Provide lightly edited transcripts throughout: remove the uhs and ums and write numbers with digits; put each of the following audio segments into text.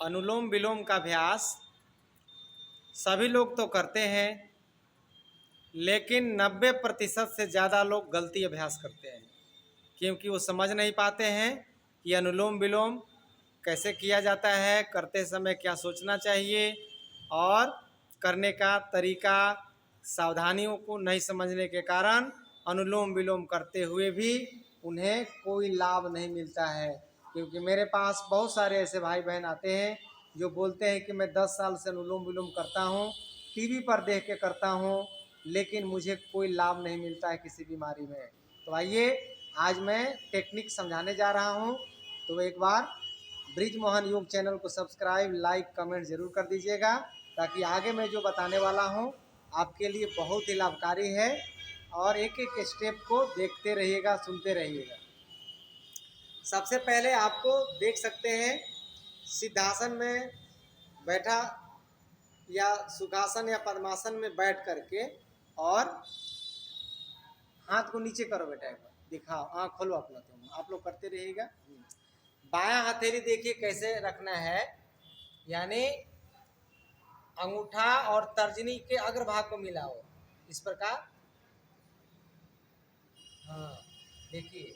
अनुलोम विलोम का अभ्यास सभी लोग तो करते हैं, लेकिन 90% से ज़्यादा लोग गलती अभ्यास करते हैं, क्योंकि वो समझ नहीं पाते हैं कि अनुलोम विलोम कैसे किया जाता है, करते समय क्या सोचना चाहिए और करने का तरीका, सावधानियों को नहीं समझने के कारण अनुलोम विलोम करते हुए भी उन्हें कोई लाभ नहीं मिलता है। क्योंकि मेरे पास बहुत सारे ऐसे भाई बहन आते हैं जो बोलते हैं कि मैं 10 साल से अनुलोम विलोम करता हूँ, टीवी पर देख के करता हूँ, लेकिन मुझे कोई लाभ नहीं मिलता है किसी बीमारी में। तो आइए आज मैं टेक्निक समझाने जा रहा हूँ। तो एक बार ब्रिजमोहन योग चैनल को सब्सक्राइब, लाइक, कमेंट ज़रूर कर दीजिएगा, ताकि आगे मैं जो बताने वाला हूँ आपके लिए बहुत ही लाभकारी है। और एक एक स्टेप को देखते रहिएगा, सुनते रहिएगा। सबसे पहले आपको देख सकते हैं सिद्धासन में बैठा या सुखासन या पद्मासन में बैठ करके, और हाथ को नीचे करो बेटा, एक बार दिखाओ, आँख खोलो अपना, तुम आप लोग करते रहिएगा। बायां हथेली देखिए कैसे रखना है, यानी अंगूठा और तर्जनी के अग्रभाग को मिलाओ इस प्रकार। हाँ देखिए,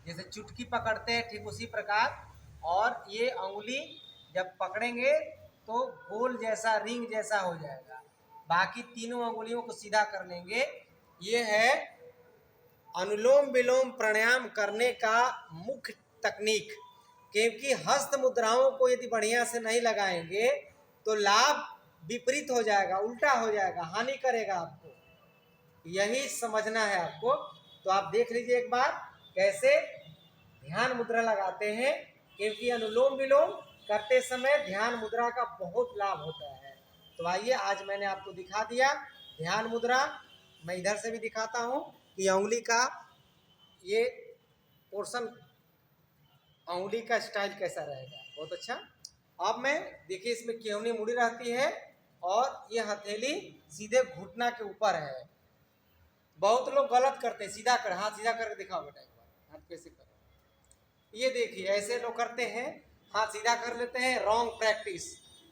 जैसे चुटकी पकड़ते हैं ठीक उसी प्रकार। और ये अंगुली जब पकड़ेंगे तो गोल जैसा, रिंग जैसा हो जाएगा। बाकी तीनों अंगुलियों को सीधा कर लेंगे। ये है अनुलोम विलोम प्राणायाम करने का मुख्य तकनीक। क्योंकि हस्त मुद्राओं को यदि बढ़िया से नहीं लगाएंगे तो लाभ विपरीत हो जाएगा, उल्टा हो जाएगा, हानि करेगा आपको। यही समझना है आपको। तो आप देख लीजिए एक बार कैसे ध्यान मुद्रा लगाते हैं, क्योंकि अनुलोम विलोम करते समय ध्यान मुद्रा का बहुत लाभ होता है। तो आइए आज मैंने आपको दिखा दिया ध्यान मुद्रा। मैं इधर से भी दिखाता हूँ कि उंगली का ये पोर्शन, उंगली का स्टाइल कैसा रहेगा। बहुत अच्छा। अब मैं देखिए इसमें केवनी मुड़ी रहती है और ये हथेली सीधे घुटना के ऊपर है। बहुत लोग गलत करते हैं, सीधा कर, हाथ सीधा करके दिखाओ बेटा एक बार, हाथ कैसे करो। ये देखिए ऐसे लोग करते हैं, हाथ सीधा कर लेते हैं, रॉन्ग प्रैक्टिस।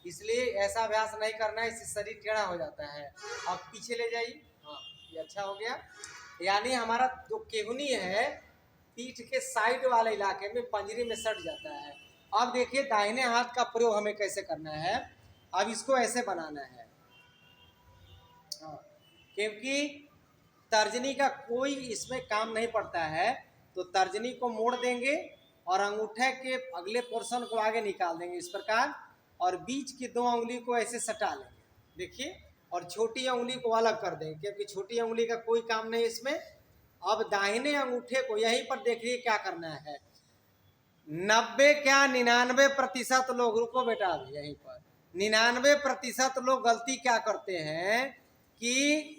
इसलिए ऐसा अभ्यास नहीं करना है, इससे शरीर टेढ़ा हो जाता है। अब पीछे ले जाइए, हाँ ये अच्छा हो गया। यानी हमारा जो केहूनी है पीठ के साइड वाले इलाके में, पंजरी में सट जाता है। अब देखिए दाहिने हाथ का प्रयोग हमें कैसे करना है। अब इसको ऐसे बनाना है, हाँ, क्योंकि तर्जनी का कोई इसमें काम नहीं पड़ता है। तो तर्जनी को मोड़ देंगे और अंगूठे के अगले पोर्शन को आगे निकाल देंगे इस प्रकार, और बीच की दो उंगली को ऐसे सटा लेंगे देखिए, और छोटी उंगली को अलग कर देंगे, क्योंकि छोटी उंगली का कोई काम नहीं इसमें। अब दाहिने अंगूठे को यहीं पर देखिए क्या करना है। 90 क्या 99% लोग, रुको बेटा अभी यहीं पर, 99% लोग गलती क्या करते हैं कि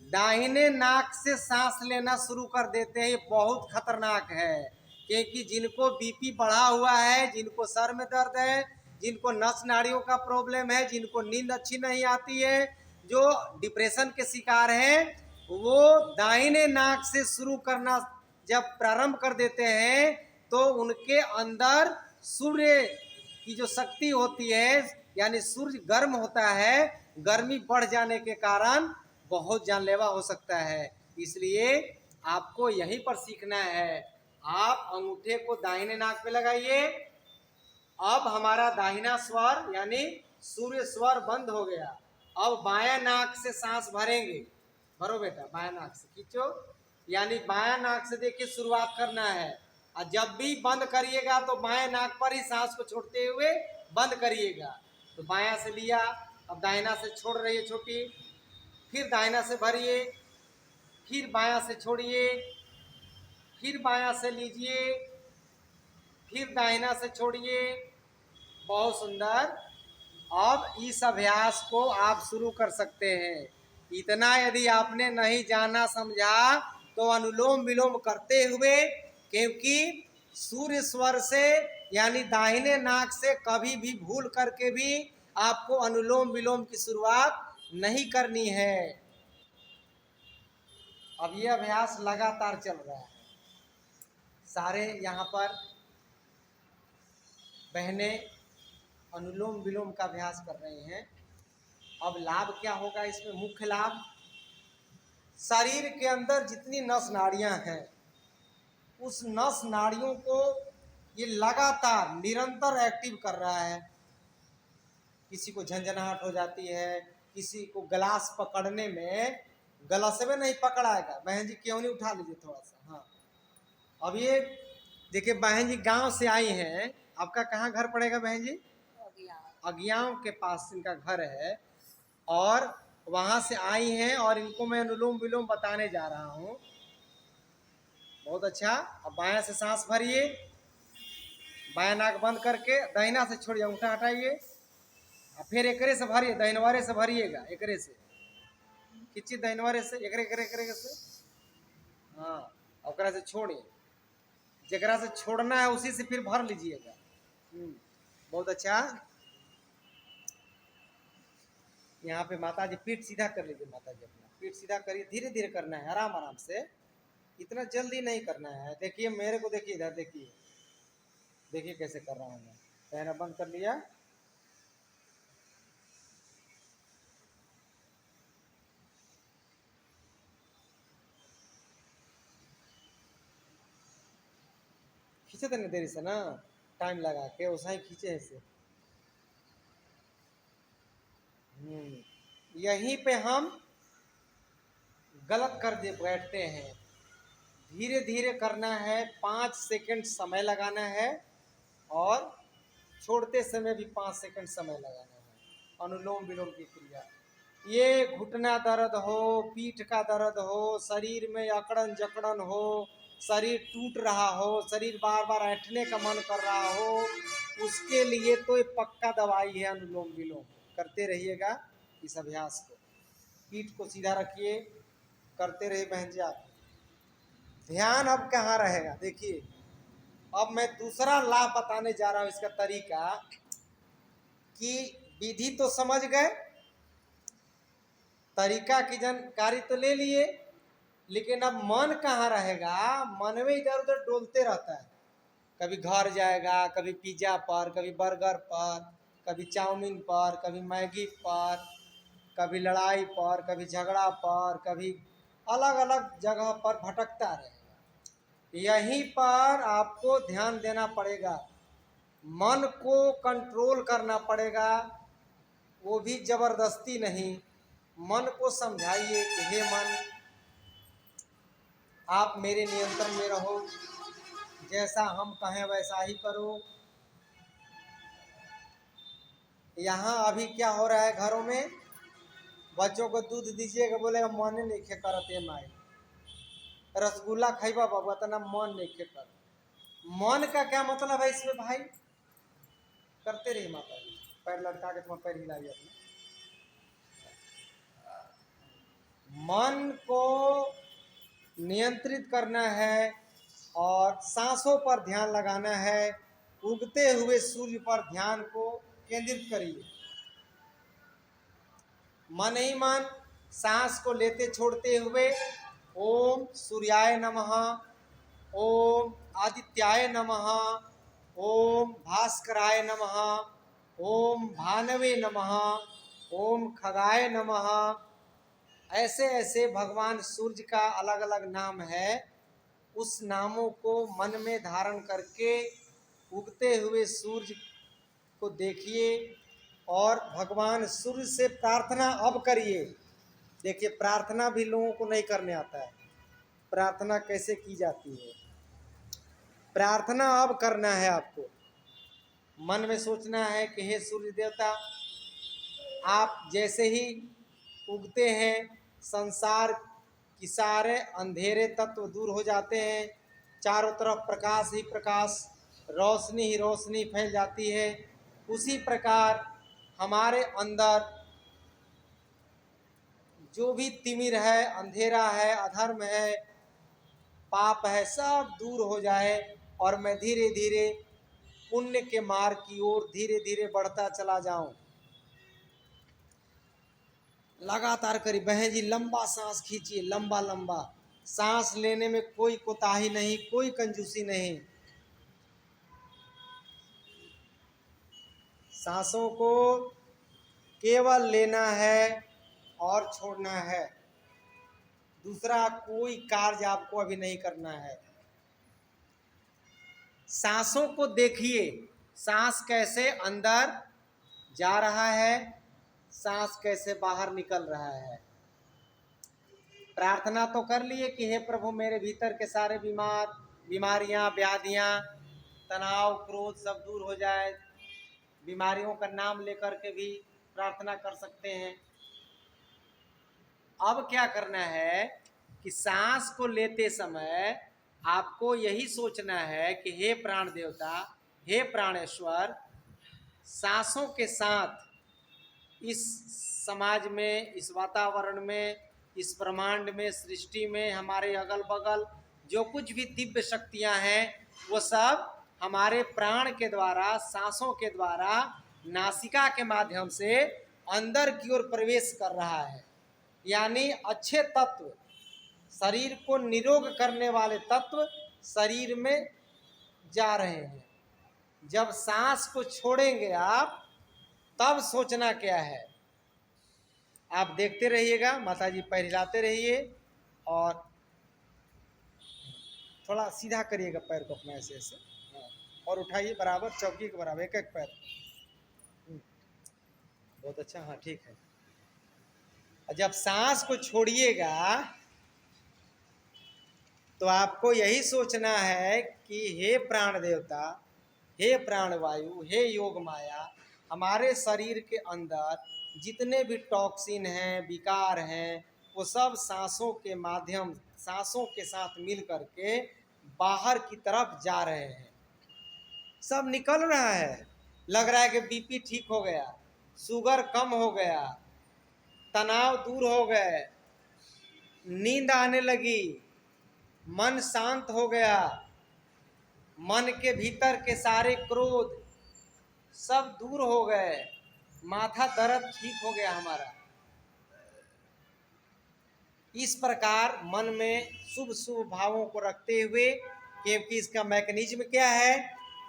दाहिने नाक से सांस लेना शुरू कर देते हैं। ये बहुत खतरनाक है, क्योंकि जिनको बीपी बढ़ा हुआ है, जिनको सर में दर्द है, जिनको नस नाड़ियों का प्रॉब्लम है, जिनको नींद अच्छी नहीं आती है, जो डिप्रेशन के शिकार हैं, वो दाहिने नाक से शुरू करना जब प्रारंभ कर देते हैं तो उनके अंदर सूर्य की जो शक्ति होती है, यानी सूर्य गर्म होता है, गर्मी बढ़ जाने के कारण बहुत जानलेवा हो सकता है। इसलिए आपको यहीं पर सीखना है। आप अंगूठे को दाहिने नाक पे लगाइए। अब हमारा दाहिना स्वर यानी सूर्य स्वर बंद हो गया। अब बायां नाक से सांस भरेंगे, भरो बेटा, बायां नाक से खींचो, यानी बायां नाक से देखिए शुरुआत करना है। और जब भी बंद करिएगा तो बाएं नाक पर ही सांस को छोड़ते हुए बंद करिएगा। तो बायां से लिया, अब दाहिना से छोड़ रही है छोटी, फिर दाहिना से भरिए, फिर बायां से छोड़िए, फिर बायां से लीजिए, फिर दाहिना से छोड़िए। बहुत सुंदर। अब इस अभ्यास को आप शुरू कर सकते हैं। इतना यदि आपने नहीं जाना समझा तो अनुलोम विलोम करते हुए, क्योंकि सूर्य स्वर से यानी दाहिने नाक से कभी भी भूल करके भी आपको अनुलोम विलोम की शुरुआत नहीं करनी है। अब ये अभ्यास लगातार चल रहा है। सारे यहाँ पर बहनें अनुलोम विलोम का अभ्यास कर रहे हैं। अब लाभ क्या होगा इसमें? मुख्य लाभ, शरीर के अंदर जितनी नस नाड़ियां हैं उस नस नाड़ियों को ये लगातार निरंतर एक्टिव कर रहा है। किसी को झंझनाहट हो जाती है, किसी को गिलास पकड़ने में गलसवे नहीं पकड़ाएगा। बहन जी क्यों नहीं उठा लीजिए थोड़ा सा। हाँ, अब ये देखिए बहन जी गांव से आई हैं। आपका कहाँ घर पड़ेगा बहन जी? अगियाव के पास इनका घर है और वहां से आई हैं और इनको मैं अनुलोम विलोम बताने जा रहा हूँ। बहुत अच्छा। अब बायां से सांस भरिए, बायां नाक बंद करके, दाहिना से छोड़िए, अंगूठा हटाइए और फिर एकरे से भरिए, दाहिनवारे से भरिएगा, एकरे से खींचिए, दाहिनवारे से एकरे से। हाँ, ओकरा से छोड़िए, जगरा से छोड़ना है उसी से फिर भर लीजिएगा। बहुत अच्छा। यहाँ पे माता जी पीठ सीधा कर लीजिए, माता जी अपना पीठ सीधा करिए, धीरे धीरे करना है, आराम आराम से, इतना जल्दी नहीं करना है। देखिए मेरे को, देखिए इधर देखिए, देखिए कैसे कर रहा हूँ मैं। पहना बंद कर लिया, खींचे तो नहीं देरी से ना, टाइम लगा के वैसा ही खींचे ऐसे। यहीं पे हम गलत कर दे बैठते हैं। धीरे धीरे करना है, 5 सेकंड समय लगाना है और छोड़ते समय भी 5 सेकंड समय लगाना है। अनुलोम विलोम की क्रिया, ये घुटना दर्द हो, पीठ का दर्द हो, शरीर में अकड़न जकड़न हो, शरीर टूट रहा हो, शरीर बार बार ऐंठने का मन कर रहा हो, उसके लिए तो ये पक्का दवाई है अनुलोम विलोम। करते रहिएगा इस अभ्यास को। पीठ को सीधा रखिए, करते रहिए बहन जी आप। ध्यान अब कहाँ रहेगा? देखिए अब मैं दूसरा लाभ बताने जा रहा हूँ, इसका तरीका। कि विधि तो समझ गए, तरीका की जानकारी तो ले लिए, लेकिन अब मन कहाँ रहेगा? मन में इधर उधर डोलते रहता है। कभी घर जाएगा, कभी पिज्जा पर, कभी बर्गर पर, कभी चाउमीन पर, कभी मैगी पर, कभी लड़ाई पर, कभी झगड़ा पर, कभी अलग अलग जगह पर भटकता रहेगा। यहीं पर आपको ध्यान देना पड़ेगा, मन को कंट्रोल करना पड़ेगा, वो भी जबरदस्ती नहीं। मन को समझाइए कि हे मन, आप मेरे नियंत्रण में रहो, जैसा हम कहें वैसा ही करो। यहाँ अभी क्या हो रहा है घरों में? बच्चों को दूध दीजिएगा, बोलेगा मन नहीं खे करते माई, रसगुल्ला खाइबा बाबा तना मन नहीं खे कर। मन का क्या मतलब है इसमें भाई? करते रहिए माता जी, पैर लटका के तुम्हारा पैर हिलाइए अपना। मन को नियंत्रित करना है और सांसों पर ध्यान लगाना है। उगते हुए सूर्य पर ध्यान को केंद्रित करिए। मन ही मन सांस को लेते छोड़ते हुए ओम सूर्याय नमः, ओम आदित्याय नमः, ओम भास्कराय नमः, ओम भानवे नमः, ओम खगाय नमः। ऐसे ऐसे भगवान सूर्य का अलग अलग नाम है। उस नामों को मन में धारण करके उगते हुए सूर्य को देखिए और भगवान सूर्य से प्रार्थना अब करिए। देखिए प्रार्थना भी लोगों को नहीं करने आता है। प्रार्थना कैसे की जाती है? प्रार्थना अब करना है आपको। मन में सोचना है कि हे सूर्य देवता, आप जैसे ही उगते हैं संसार की सारे अंधेरे तत्व दूर हो जाते हैं, चारों तरफ प्रकाश ही प्रकाश, रोशनी ही रोशनी फैल जाती है। उसी प्रकार हमारे अंदर जो भी तिमिर है, अंधेरा है, अधर्म है, पाप है, सब दूर हो जाए और मैं धीरे धीरे पुण्य के मार्ग की ओर धीरे धीरे बढ़ता चला जाऊं। लगातार करिए बहन जी, लंबा सांस खींचिए, लंबा लंबा सांस लेने में कोई कोताही नहीं, कोई कंजूसी नहीं। सांसों को केवल लेना है और छोड़ना है, दूसरा कोई कार्य आपको अभी नहीं करना है। सांसों को देखिए, सांस कैसे अंदर जा रहा है, सांस कैसे बाहर निकल रहा है। प्रार्थना तो कर लिए कि हे प्रभु मेरे भीतर के सारे बीमारियां, व्याधियां, तनाव, क्रोध सब दूर हो जाए। बीमारियों का नाम लेकर के भी प्रार्थना कर सकते हैं। अब क्या करना है कि सांस को लेते समय आपको यही सोचना है कि हे प्राण देवता, हे प्राणेश्वर, सांसों के साथ इस समाज में, इस वातावरण में, इस ब्रह्मांड में, सृष्टि में, हमारे अगल बगल जो कुछ भी दिव्य शक्तियां हैं वो सब हमारे प्राण के द्वारा, सांसों के द्वारा, नासिका के माध्यम से अंदर की ओर प्रवेश कर रहा है। यानी अच्छे तत्व, शरीर को निरोग करने वाले तत्व शरीर में जा रहे हैं। जब सांस को छोड़ेंगे आप, तब सोचना क्या है। आप देखते रहिएगा, माता जी पैर हिलाते रहिए और थोड़ा सीधा करिएगा पैर को अपना, ऐसे ऐसे और उठाइए बराबर, चौकी के बराबर, एक एक पैर। बहुत अच्छा, हाँ ठीक है। जब सांस को छोड़िएगा तो आपको यही सोचना है कि हे प्राण देवता, हे प्राण वायु, हे योग माया, हमारे शरीर के अंदर जितने भी टॉक्सिन हैं, विकार हैं, वो सब सांसों के माध्यम, सांसों के साथ मिल करके बाहर की तरफ जा रहे हैं। सब निकल रहा है। लग रहा है कि बीपी ठीक हो गया, शुगर कम हो गया, तनाव दूर हो गए, नींद आने लगी, मन शांत हो गया, मन के भीतर के सारे क्रोध सब दूर हो गए, माथा दर्द ठीक हो गया हमारा। इस प्रकार मन में शुभ शुभ भावों को रखते हुए, क्योंकि इसका मैकेनिज्म क्या है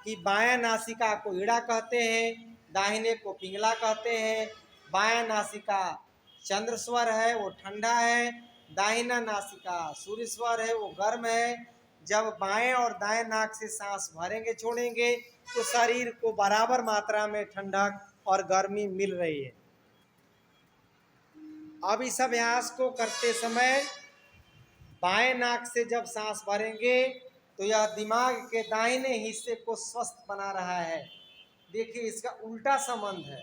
कि बायां नासिका को ईड़ा कहते हैं, दाहिने को पिंगला कहते हैं। बायां नासिका चंद्र स्वर है, वो ठंडा है। दाहिना नासिका सूर्य स्वर है, वो गर्म है। जब बाएं और दाएं नाक से सांस भरेंगे छोड़ेंगे तो शरीर को बराबर मात्रा में ठंडक और गर्मी मिल रही है। अब इस अभ्यास को करते समय बाएं नाक से जब सांस भरेंगे तो यह दिमाग के दाहिने हिस्से को स्वस्थ बना रहा है। देखिए, इसका उल्टा संबंध है।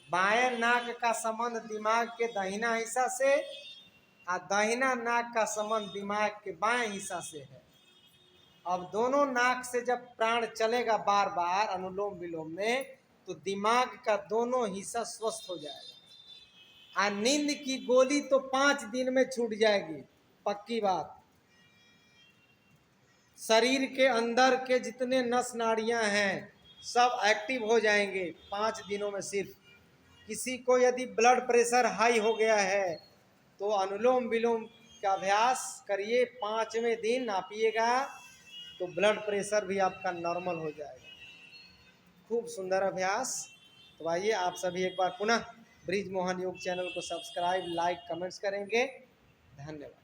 बाएं नाक का संबंध दिमाग के दाहिना हिस्सा से और दाहिना नाक का संबंध दिमाग के बाएं हिस्सा से है। अब दोनों नाक से जब प्राण चलेगा बार बार अनुलोम विलोम में, तो दिमाग का दोनों हिस्सा स्वस्थ हो जाएगा। नींद की गोली तो 5 दिन में छूट जाएगी, पक्की बात। शरीर के अंदर के जितने नस नाड़ियां हैं सब एक्टिव हो जाएंगे 5 दिनों में। सिर्फ किसी को यदि ब्लड प्रेशर हाई हो गया है तो अनुलोम विलोम का अभ्यास करिए, 5वें दिन नापिएगा तो ब्लड प्रेशर भी आपका नॉर्मल हो जाएगा। खूब सुंदर अभ्यास। तो आइए आप सभी एक बार पुनः ब्रिज मोहन योग चैनल को सब्सक्राइब, लाइक, कमेंट्स करेंगे। धन्यवाद।